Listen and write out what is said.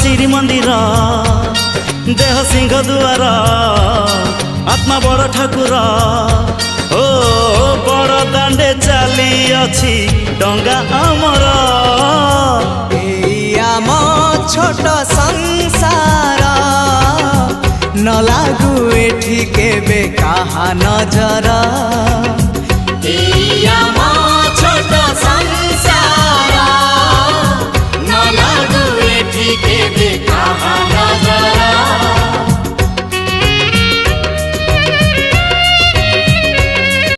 श्रीमंदिर देह सिंह दुआर आत्मा बड़ ठाकुर ओ बड़ दांडे चली अछि डंगा आमर आम छोट संसार न लागू एठी केबे काहा नजर।